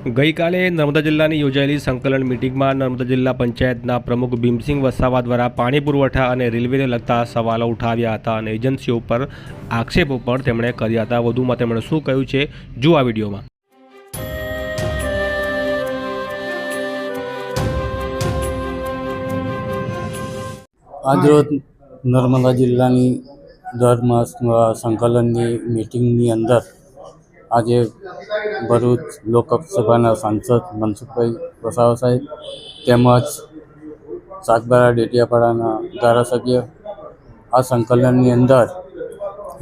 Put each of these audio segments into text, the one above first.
ગઈકાલે નર્મદા જિલ્લાની યોજાયેલી સંકલન મિટિંગમાં નર્મદા જિલ્લા પંચાયતના પ્રમુખ ભીમસિંહ વસાવા દ્વારા પાણી પુરવઠા અને રેલવેને લગતા સવાલો ઉઠાવ્યા હતા અને એજન્સીઓ પર આક્ષેપો પણ તેમણે કર્યા હતા. વધુમાં તેમણે શું કહ્યું છે જુઓ આ વિડીયોમાં. આજરોજ નર્મદા જિલ્લાની ધર્મ સંકલનની મિટિંગની અંદર આજે ભરૂચ લોકસભાના સાંસદ મનસુખભાઈ વસાવા સાહેબ તેમજ સાગબારા ડેડિયાપાડાના ધારાસભ્ય આ સંકલનની અંદર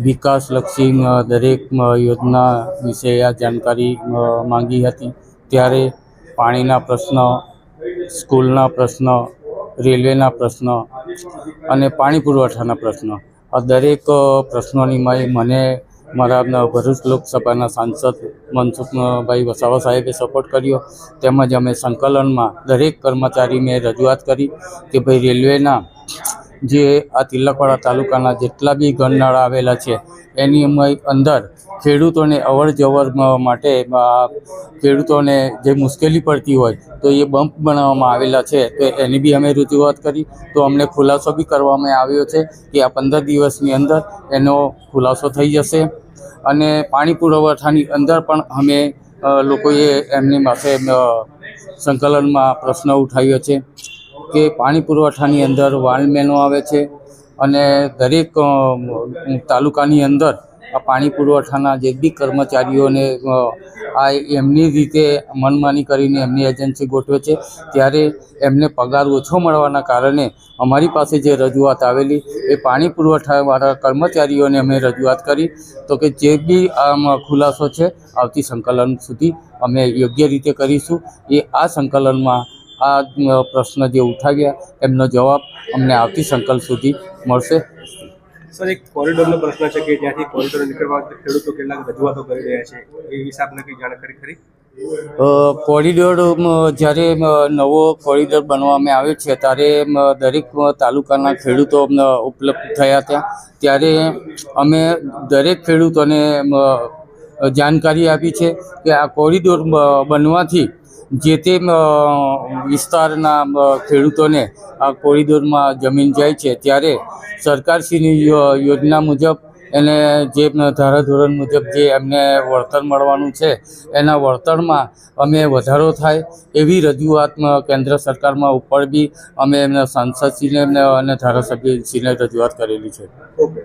વિકાસલક્ષી દરેક યોજના વિશે આ જાણકારી માંગી હતી. ત્યારે પાણીના પ્રશ્ન, સ્કૂલના પ્રશ્ન, રેલવેના પ્રશ્ન અને પાણી પુરવઠાના પ્રશ્ન, આ દરેક પ્રશ્નોની મને મારા ભરૂચ લોકસભાના સાંસદ મનસુખભાઈ વસાવા સાહેબે સપોર્ટ કર્યો. તેમજ અમે સંકલનમાં દરેક કર્મચારીને રજૂઆત કરી કે ભાઈ રેલવેના જે આ તિલકવાડા તાલુકાના જેટલા બી ગરનાળા આવેલા છે એની અંદર ખેડૂતોને અવર જવર માટે ખેડૂતોને જે મુશ્કેલી પડતી હોય તો એ બમ્પ બનાવવામાં આવેલા છે, તો એની બી અમે રજૂઆત કરી. તો અમને ખુલાસો બી કરવામાં આવ્યો છે કે આ 15 દિવસની અંદર એનો ખુલાસો થઈ જશે. અને પાણી પુરવઠાની અંદર પણ અમે લોકોએ એમની પાસે સંકલનમાં પ્રશ્ન ઉઠાવ્યો છે કે પાણી પુરવઠાની અંદર વાલ્વમેનો આવે છે અને દરેક તાલુકાની અંદર આ પાણી પુરવઠાના જે બી કર્મચારીઓને આ એમની રીતે મનમાની કરીને એમની એજન્સી ગોઠવે છે. ત્યારે એમને પગાર ઓછો મળવાના કારણે અમારી પાસે જે રજૂઆત આવેલી એ પાણી પુરવઠાવાળા કર્મચારીઓને અમે રજૂઆત કરી તો કે જે બી આમાં ખુલાસો છે આવતી સંકલન સુધી અમે યોગ્ય રીતે કરીશું. એ આ સંકલનમાં આ પ્રશ્ન જે ઉઠાવ્યા એમનો જવાબ અમને આવતી સંકલન સુધી મળશે. સર, એક કોરિડોરનો પ્રશ્ન છે કે જ્યાંથી કોરિડોર નીકળવા ખેડૂતો કેટલાક રજૂઆતો કરી રહ્યા છે, એ હિસાબને કંઈ જાણકારી ખરી? કોરિડોર જ્યારે નવો કોરિડોર બનવામાં આવ્યો છે ત્યારે દરેક તાલુકાના ખેડૂતો ઉપલબ્ધ થયા હતા. ત્યારે અમે દરેક ખેડૂતોને જાણકારી આપી છે કે આ કોરિડોર બનવાથી જે તે વિસ્તારના ખેડૂતોને આ કોરિડોરમાં જમીન જાય છે ત્યારે સરકારશ્રીની યોજના મુજબ એને જે ધારાધોરણ મુજબ જે એમને વળતર મળવાનું છે એના વળતરમાં અમે વધારો થાય એવી રજૂઆત કેન્દ્ર સરકારમાં ઉપર બી અમે એમના સાંસદશ્રીને અને ધારાસભ્યશ્રીને રજૂઆત કરેલી છે. ઓકે.